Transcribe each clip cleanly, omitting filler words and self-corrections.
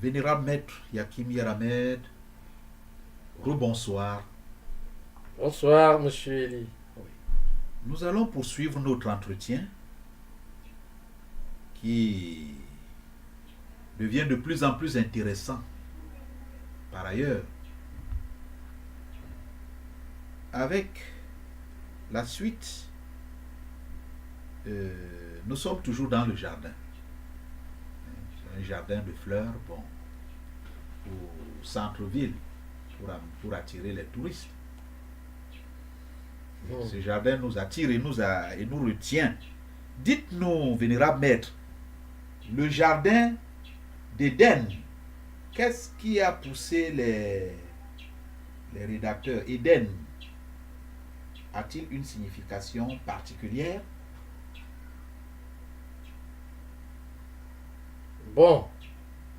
Vénérable maître Yakim Yaramed, rebonsoir. Bonsoir, monsieur Eli. Nous allons poursuivre notre entretien qui devient de plus en plus intéressant. Par ailleurs, avec la suite, nous sommes toujours dans le jardin. C'est un jardin de fleurs, bon, au centre-ville, pour attirer les touristes. Ce jardin nous attire et nous retient. Dites-nous, vénérable maître, le jardin d'Éden, qu'est-ce qui a poussé les rédacteurs? Éden a-t-il une signification particulière? Bon,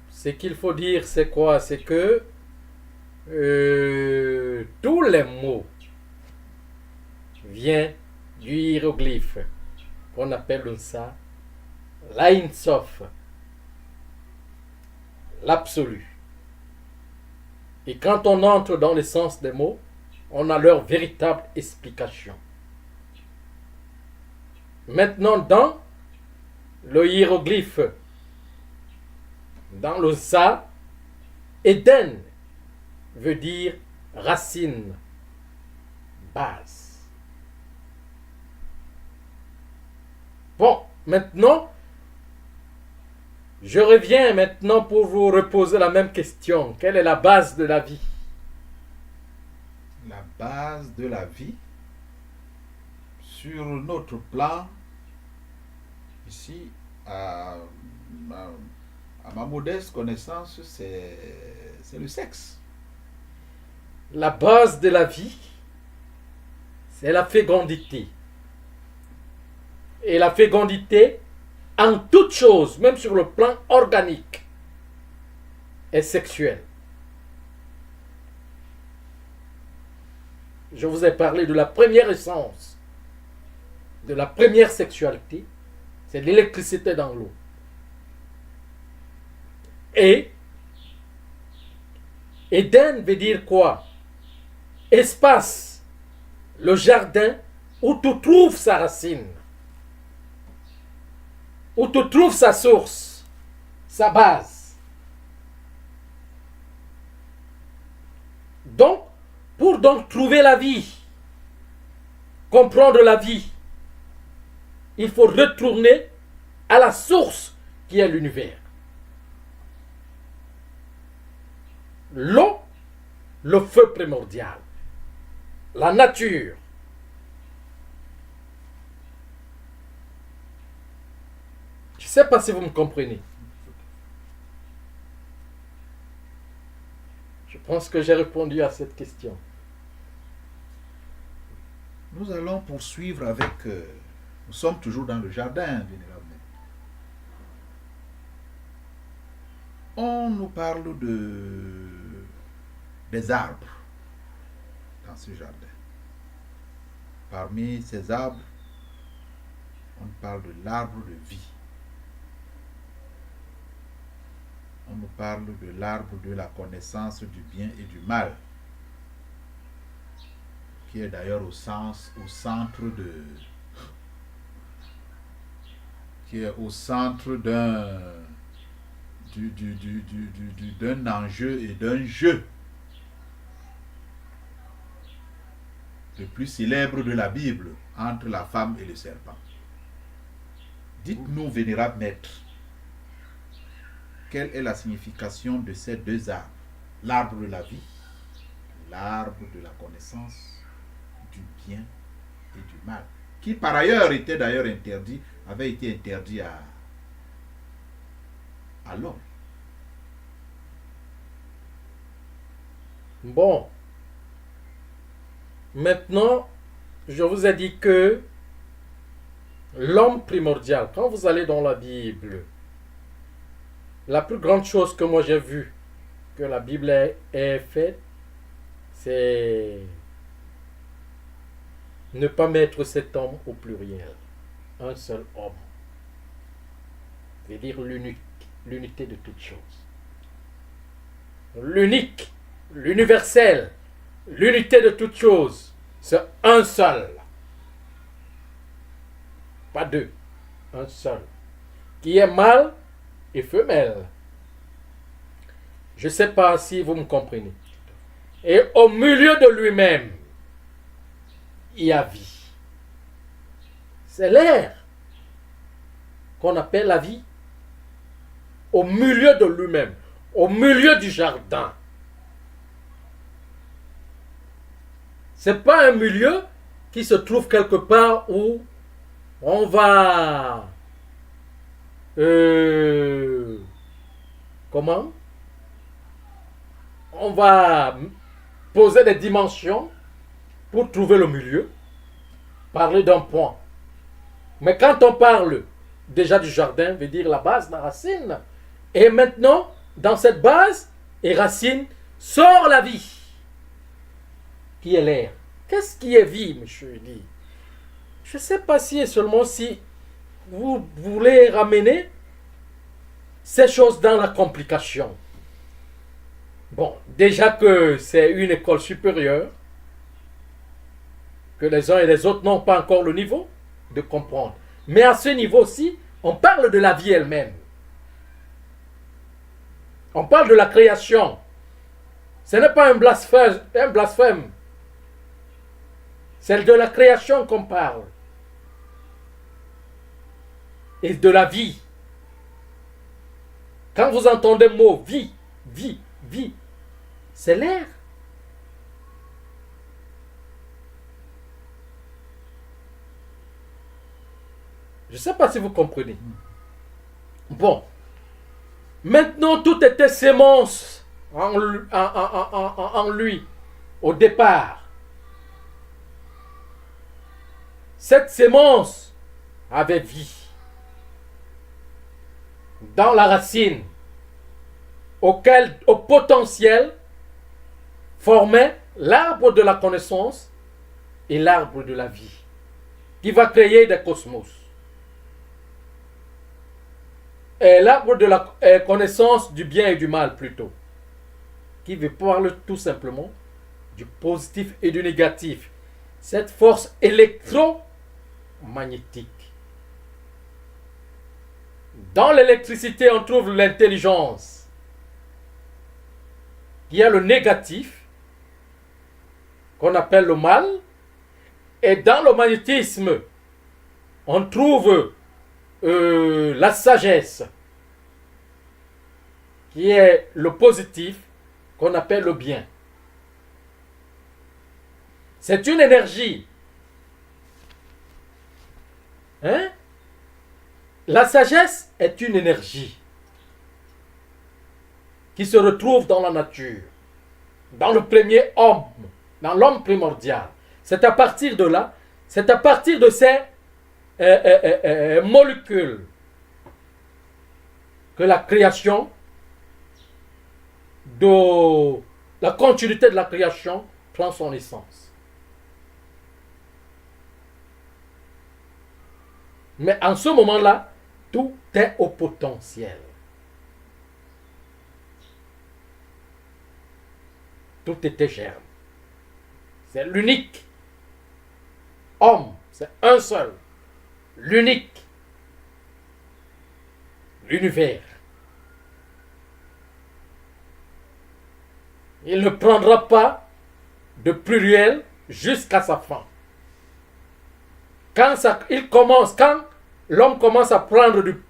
ce qu'il faut dire, c'est quoi? C'est que tous les mots viennent du hiéroglyphe qu'on appelle ça l'Ain Sof, l'absolu. Et quand on entre dans le sens des mots, on a leur véritable explication. Maintenant, dans le hiéroglyphe, dans le Sa, Éden veut dire racine, base. Bon, maintenant, je reviens maintenant pour vous reposer la même question. Quelle est la base de la vie? La base de la vie, sur notre plan, ici, à ma modeste connaissance, c'est le sexe. La base de la vie, c'est la fécondité. Et la fécondité, en toute chose, même sur le plan organique, est sexuelle. Je vous ai parlé de la première essence, de la première sexualité, c'est l'électricité dans l'eau. Et Éden veut dire quoi? Espace, le jardin où tu trouves sa racine, où tu trouves sa source, sa base. Donc, pour donc trouver la vie, comprendre la vie, il faut retourner à la source qui est l'univers. L'eau, le feu primordial, la nature. Je ne sais pas si vous me comprenez. Je pense que j'ai répondu à cette question. Nous allons poursuivre avec... nous sommes toujours dans le jardin, vénérable. On nous parle des arbres dans ce jardin. Parmi ces arbres, on parle de l'arbre de vie. On nous parle de l'arbre de la connaissance du bien et du mal, qui est d'ailleurs au centre d'un enjeu et d'un jeu le plus célèbre de la Bible entre la femme et le serpent. Dites-nous, vénérable maître, quelle est la signification de ces deux arbres? L'arbre de la vie, l'arbre de la connaissance du bien et du mal, qui par ailleurs était d'ailleurs interdit, avait été interdit à l'homme. Bon. Maintenant, je vous ai dit que l'homme primordial, quand vous allez dans la Bible, la plus grande chose que moi j'ai vue que la Bible ait faite, c'est ne pas mettre cet homme au pluriel. Un seul homme. veut dire l'unité de toutes choses. L'unique, l'universel, l'unité de toutes choses, c'est un seul. Pas deux, un seul. Qui est mâle et femelle. Je ne sais pas si vous me comprenez. Et au milieu de lui-même, il y a vie. C'est l'air qu'on appelle la vie. Au milieu de lui-même, au milieu du jardin. Ce n'est pas un milieu qui se trouve quelque part où on va... comment? On va poser des dimensions pour trouver le milieu, parler d'un point. Mais quand on parle déjà du jardin, veut dire la base, la racine. Et maintenant, dans cette base et racine, sort la vie, qui est l'air. Qu'est-ce qui est vie, monsieur Eli? Je ne sais pas si et seulement si vous voulez ramener ces choses dans la complication. Bon, déjà que c'est une école supérieure, que les uns et les autres n'ont pas encore le niveau de comprendre. Mais à ce niveau-ci, on parle de la vie elle-même. On parle de la création. Ce n'est pas un blasphème. C'est de la création qu'on parle. Et de la vie. Quand vous entendez le mot vie, vie, vie, c'est l'air. Je ne sais pas si vous comprenez. Bon. Maintenant, tout était sémence en lui, au départ. Cette sémence avait vie. Dans la racine, au potentiel, formait l'arbre de la connaissance et l'arbre de la vie, qui va créer des cosmos. Et l'arbre de la connaissance du bien et du mal plutôt, qui veut parler tout simplement du positif et du négatif. Cette force électromagnétique. Dans l'électricité, on trouve l'intelligence, qui a le négatif, qu'on appelle le mal. Et dans le magnétisme, on trouve la sagesse, qui est le positif, qu'on appelle le bien. C'est une énergie. Hein? La sagesse est une énergie qui se retrouve dans la nature, dans le premier homme, dans l'homme primordial. C'est à partir de là, c'est à partir de ces molécules que la création, la continuité de la création prend son essence. Mais en ce moment-là, tout est au potentiel. Tout était germe. C'est l'unique homme, c'est un seul. L'unique. L'univers. Il ne prendra pas de pluriel jusqu'à sa fin. Quand l'homme commence à prendre le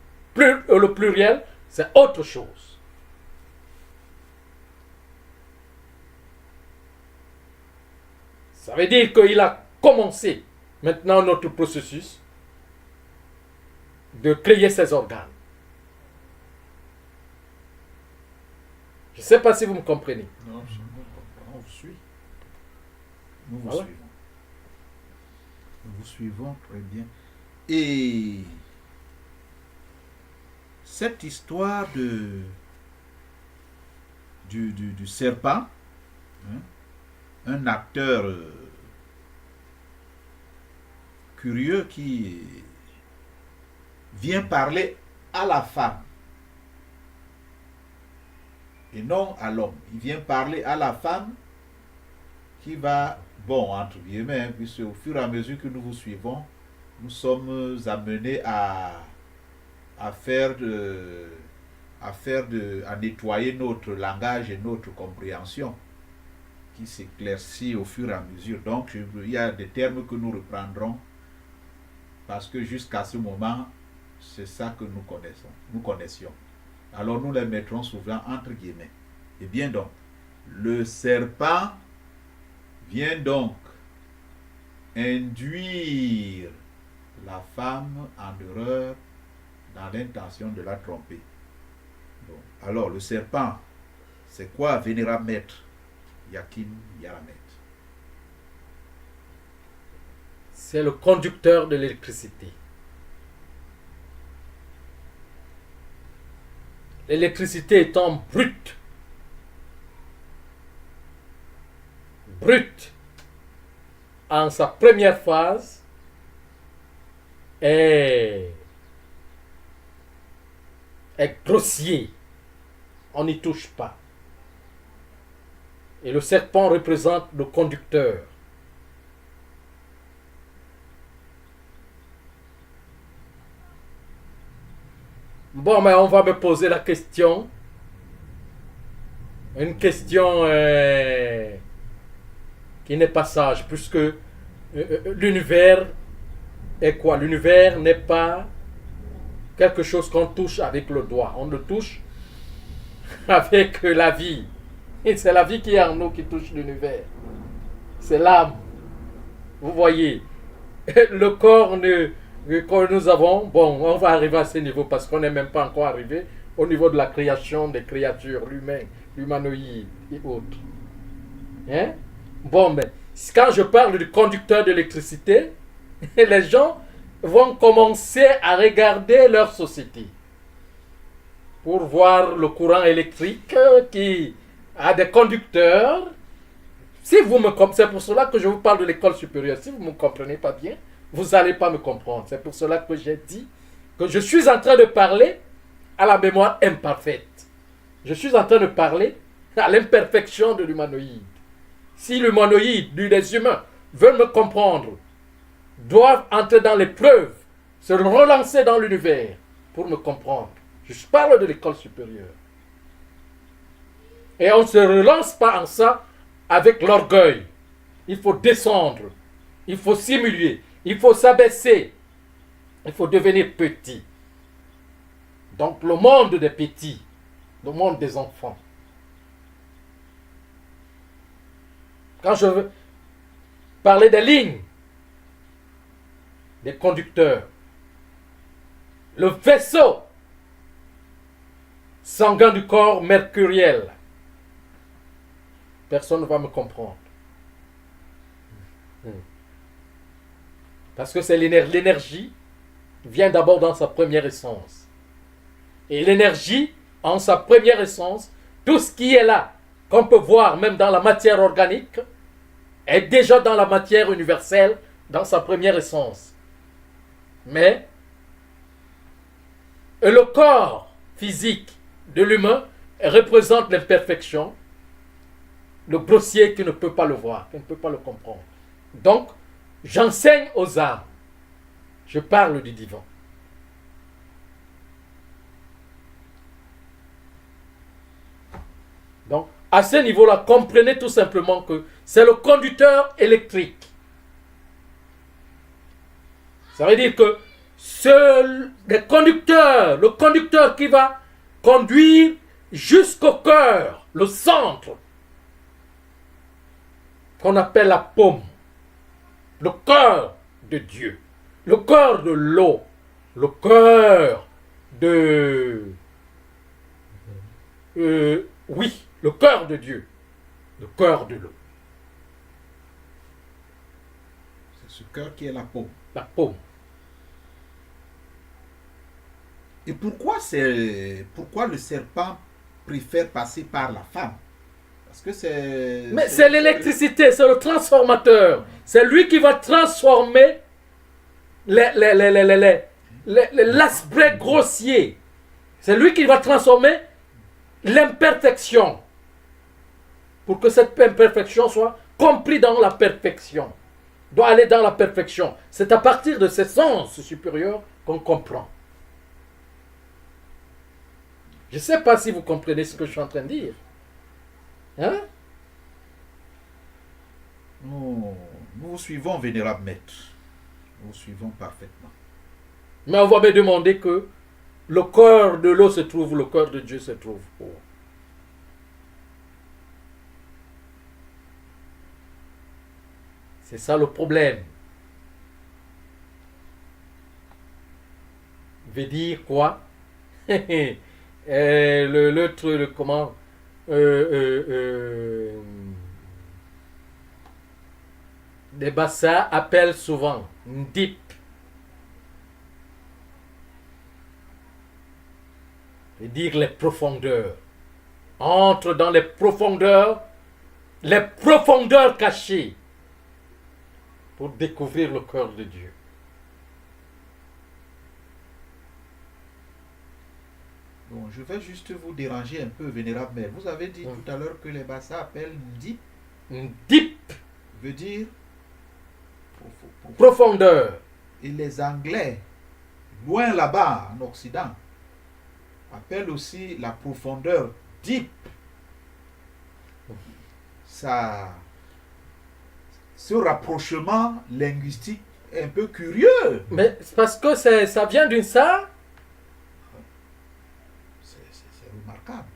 pluriel, c'est autre chose. Ça veut dire qu'il a commencé maintenant notre processus de créer ses organes. Je ne sais pas si vous me comprenez. Non, on vous suit. Nous vous Voilà. suivons. Nous vous suivons très bien. Et cette histoire du serpent, hein, un acteur curieux qui vient parler à la femme et non à l'homme. Il vient parler à la femme qui va, bon, entre guillemets, puisque au fur et à mesure que nous vous suivons, nous sommes amenés à nettoyer notre langage et notre compréhension qui s'éclaircit au fur et à mesure. Donc, il y a des termes que nous reprendrons parce que jusqu'à ce moment, c'est ça que nous connaissions. Alors, nous les mettrons souvent entre guillemets. Et bien donc, le serpent vient donc induire la femme en erreur dans l'intention de la tromper. Bon. Alors, le serpent, c'est quoi, vénérable maître Yakin Yaramet? C'est le conducteur de l'électricité. L'électricité étant brute, en sa première phase, est grossier. On n'y touche pas. Et le serpent représente le conducteur. Bon, mais on va me poser la question. Une question qui n'est pas sage, puisque l'univers est quoi? L'univers n'est pas quelque chose qu'on touche avec le doigt. On le touche avec la vie. Et c'est la vie qui est en nous qui touche l'univers. C'est l'âme. Vous voyez, le corps que nous avons, bon, on va arriver à ce niveau parce qu'on n'est même pas encore arrivé au niveau de la création des créatures, l'humain, l'humanoïde et autres. Hein? Bon, mais quand je parle du conducteur d'électricité, les gens vont commencer à regarder leur société pour voir le courant électrique qui a des conducteurs. Si vous me comprenez, c'est pour cela que je vous parle de l'école supérieure. Si vous ne me comprenez pas bien, vous n'allez pas me comprendre. C'est pour cela que j'ai dit que je suis en train de parler à la mémoire imparfaite. Je suis en train de parler à l'imperfection de l'humanoïde. Si l'humanoïde, les humains, veulent me comprendre, doivent entrer dans l'épreuve, se relancer dans l'univers pour me comprendre. Je parle de l'école supérieure. Et on ne se relance pas en ça avec l'orgueil. Il faut descendre. Il faut simuler. Il faut s'abaisser. Il faut devenir petit. Donc le monde des petits, le monde des enfants. Quand je veux parler des lignes, des conducteurs, le vaisseau sanguin du corps mercuriel, personne ne va me comprendre. Parce que c'est l'énergie vient d'abord dans sa première essence. Et l'énergie, en sa première essence, tout ce qui est là, qu'on peut voir même dans la matière organique, est déjà dans la matière universelle, dans sa première essence. Mais le corps physique de l'humain représente l'imperfection, le grossier qui ne peut pas le voir, qui ne peut pas le comprendre. Donc, j'enseigne aux âmes. Je parle du divin. Donc, à ce niveau-là, comprenez tout simplement que c'est le conducteur électrique. Ça veut dire que le conducteur qui va conduire jusqu'au cœur, le centre, qu'on appelle la paume, le cœur de Dieu, le cœur de l'eau, le cœur de... oui, le cœur de Dieu, le cœur de l'eau. C'est ce cœur qui est la paume. La paume. Et pourquoi le serpent préfère passer par la femme? Parce que c'est... Mais c'est l'électricité, c'est le transformateur. C'est lui qui va transformer l'aspect grossier C'est lui qui va transformer l'imperfection pour que cette imperfection soit comprise dans la perfection. Doit aller dans la perfection. C'est à partir de ces sens supérieurs qu'on comprend. Je ne sais pas si vous comprenez ce que je suis en train de dire. Hein? Nous vous suivons, vénérable maître. Nous vous suivons parfaitement. Mais on va me demander que le cœur de l'eau se trouve, le cœur de Dieu se trouve où? C'est ça le problème. Veut dire quoi? Comment? Les Bassa appellent souvent Ndip. Veut dire les profondeurs. Entre dans les profondeurs cachées, pour découvrir le cœur de Dieu. Bon, je vais juste vous déranger un peu, vénérable maître. Vous avez dit tout à l'heure que les Bassa appellent Ndip. Ndip Veut dire profondeur. Et les Anglais, loin là-bas en Occident, appellent aussi la profondeur deep. Ça, ce rapprochement linguistique est un peu curieux. Mais c'est parce que ça vient d'une ça. C'est remarquable.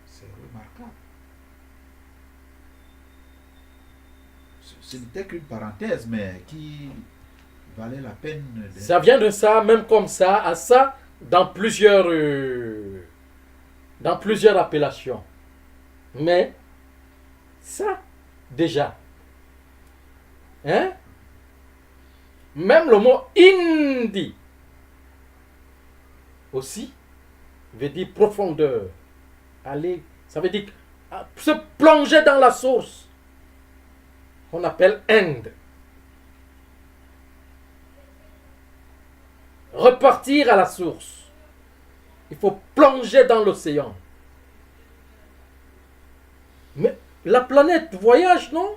C'est remarquable. Ce n'était qu'une parenthèse, mais qui valait la peine. Ça vient de ça, même comme ça, à ça, dans plusieurs appellations. Mais ça, déjà. Hein? Même le mot Indi aussi veut dire profondeur. Aller, ça veut dire se plonger dans la source. On appelle Inde. Repartir à la source. Il faut plonger dans l'océan. Mais la planète voyage, non?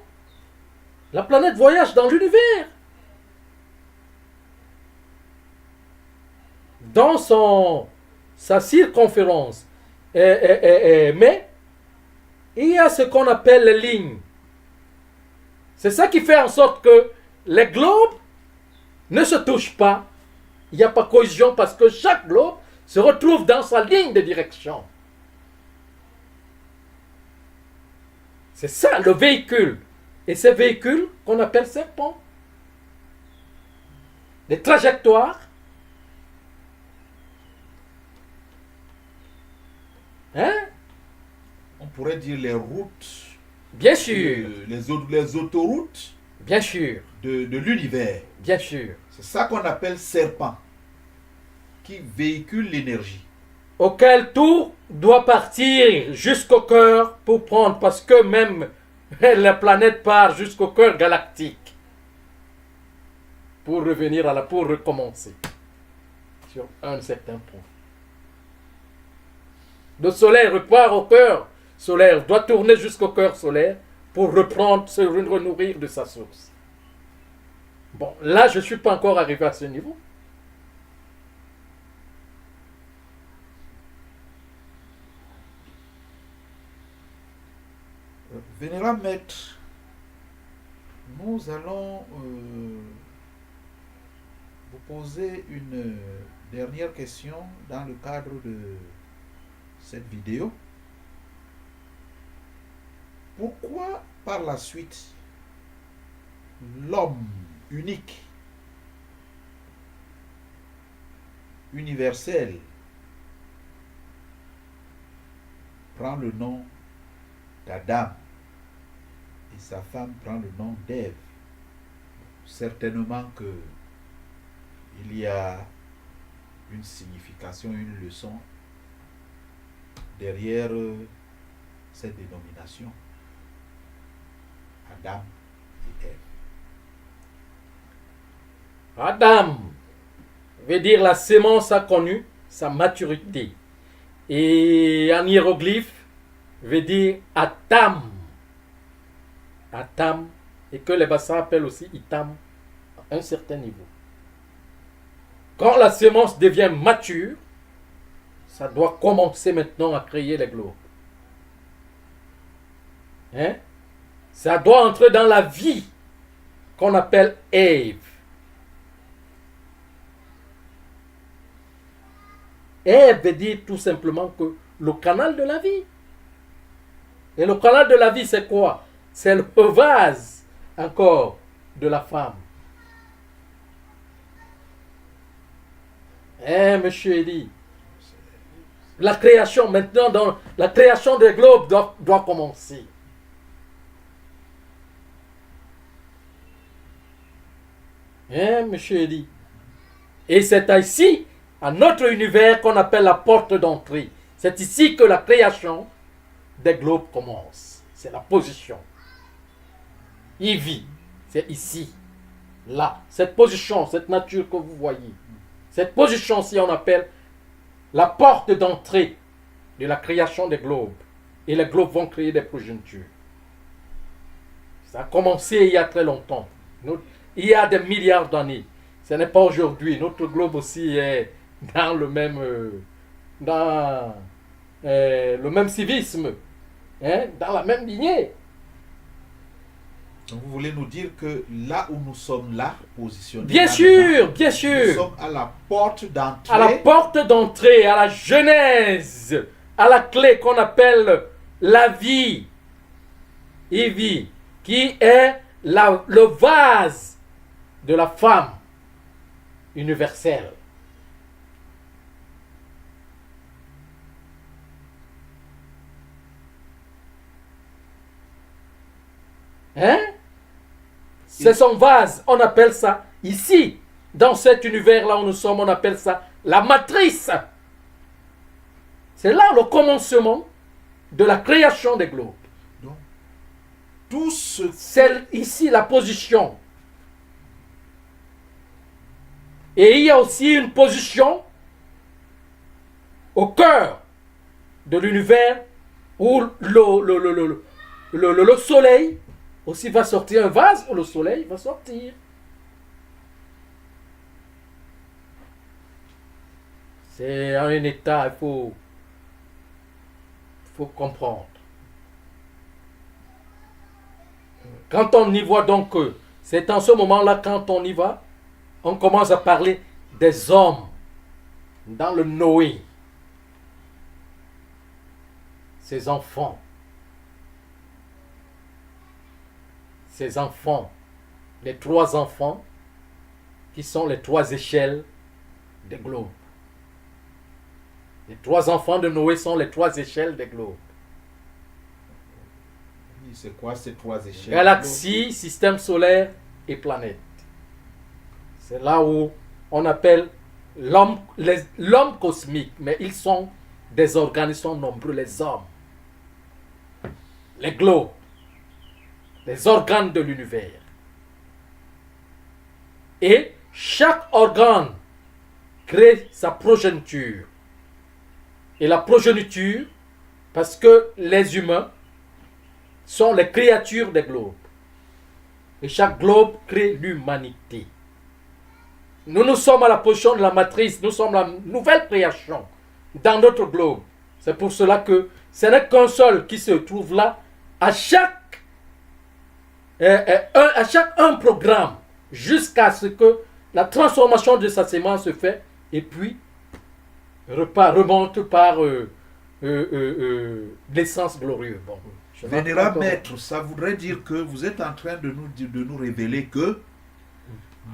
La planète voyage dans l'univers. Dans sa circonférence. Mais il y a ce qu'on appelle les lignes. C'est ça qui fait en sorte que les globes ne se touchent pas. Il n'y a pas cohésion parce que chaque globe se retrouve dans sa ligne de direction. C'est ça le véhicule. Et ces véhicules qu'on appelle serpents. Des trajectoires. Hein? On pourrait dire les routes. Bien sûr. Les autoroutes. Bien sûr. De l'univers. Bien sûr. C'est ça qu'on appelle serpent. Qui véhicule l'énergie. Auquel tout doit partir jusqu'au cœur pour prendre, parce que même la planète part jusqu'au cœur galactique pour revenir pour recommencer sur un certain point. Le soleil repart au cœur solaire, doit tourner jusqu'au cœur solaire pour reprendre, se renourrir de sa source. Bon, là, je ne suis pas encore arrivé à ce niveau. Vénérable maître, nous allons vous poser une dernière question dans le cadre de cette vidéo. Pourquoi par la suite l'homme unique, universel, prend le nom d'Adam et sa femme prend le nom d'Ève? Certainement que il y a une signification, une leçon derrière cette dénomination. Adam et Ève. Adam veut dire la sémence a connu sa maturité. Et en hiéroglyphe, veut dire Atam. Atam, et que les Bassins appellent aussi Itam, à un certain niveau. Quand la semence devient mature, ça doit commencer maintenant à créer les globes. Hein? Ça doit entrer dans la vie qu'on appelle Ève. Ève veut dire tout simplement que le canal de la vie. Et le canal de la vie, c'est quoi? C'est le vase encore de la femme. Monsieur Eli, la création, maintenant, dans la création des globes doit commencer. Monsieur Eli. Et c'est ici, à notre univers, qu'on appelle la porte d'entrée. C'est ici que la création des globes commence. C'est la position. Il vit. C'est ici. Là. Cette position, cette nature que vous voyez. Cette position-ci, on appelle la porte d'entrée de la création des globes. Et les globes vont créer des progénitures. Ça a commencé il y a très longtemps. Il y a des milliards d'années. Ce n'est pas aujourd'hui. Notre globe aussi est dans le même, le même civisme, dans la même lignée. Donc vous voulez nous dire que là où nous sommes là, positionnés, bien sûr, bien sûr, nous sommes à la porte d'entrée. À la porte d'entrée, à la genèse, à la clé qu'on appelle la vie, Evie, qui est le vase de la femme universelle. C'est son vase, on appelle ça ici, dans cet univers-là où nous sommes, on appelle ça la matrice. C'est là le commencement de la création des globes. Donc, tout ce... C'est ici la position. Et il y a aussi une position au cœur de l'univers où le soleil aussi va sortir, un vase où le soleil va sortir. C'est un état, il faut comprendre. Quand on y voit donc, c'est en ce moment-là, quand on y va, on commence à parler des hommes dans le Noé. Ses enfants. Ces enfants, les 3 enfants, qui sont les 3 échelles des globes. Les 3 enfants de Noé sont les 3 échelles des globes. C'est quoi ces 3 échelles? Galaxie, système solaire et planète. C'est là où on appelle l'homme cosmique, mais ils sont des organes, ils sont nombreux, les hommes. Les globes. Les organes de l'univers. Et chaque organe crée sa progéniture. Et la progéniture, parce que les humains sont les créatures des globes. Et chaque globe crée l'humanité. Nous sommes à la position de la matrice, nous sommes la nouvelle création dans notre globe. C'est pour cela que ce n'est qu'un seul qui se trouve là à chaque un programme jusqu'à ce que la transformation de sa sémence se fait et puis remonte par l'essence glorieuse. Bon, Vénérable maître, ça voudrait dire que vous êtes en train de nous révéler que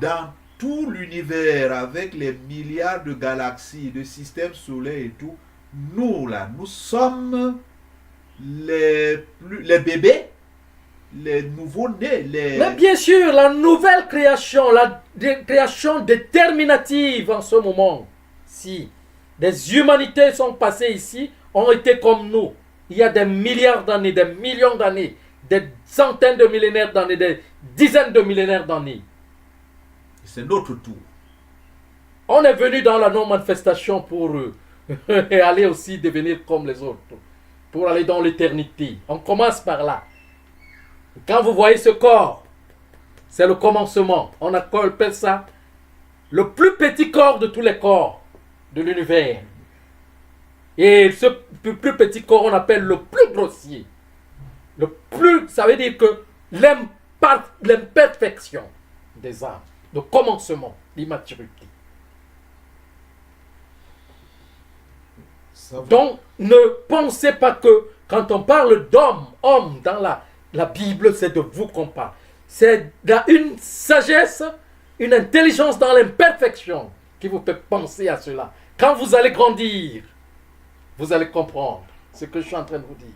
dans tout l'univers, avec les milliards de galaxies, de systèmes solaires et tout, nous là, nous sommes les bébés, les nouveaux-nés. Mais bien sûr, la nouvelle création, la création déterminative en ce moment. Si des humanités sont passées ici, ont été comme nous. Il y a des milliards d'années, des millions d'années, des centaines de millénaires d'années, des dizaines de millénaires d'années. C'est notre tour. On est venu dans la non-manifestation pour et aller aussi devenir comme les autres, pour aller dans l'éternité. On commence par là. Quand vous voyez ce corps, c'est le commencement. On appelle ça le plus petit corps de tous les corps de l'univers. Et ce plus petit corps, on appelle le plus grossier. Le plus, ça veut dire que l'imperfection des âmes, le commencement, l'immaturité. Donc, ne pensez pas que quand on parle d'homme, homme dans la Bible, c'est de vous qu'on parle. C'est une sagesse, une intelligence dans l'imperfection qui vous fait penser à cela. Quand vous allez grandir, vous allez comprendre ce que je suis en train de vous dire.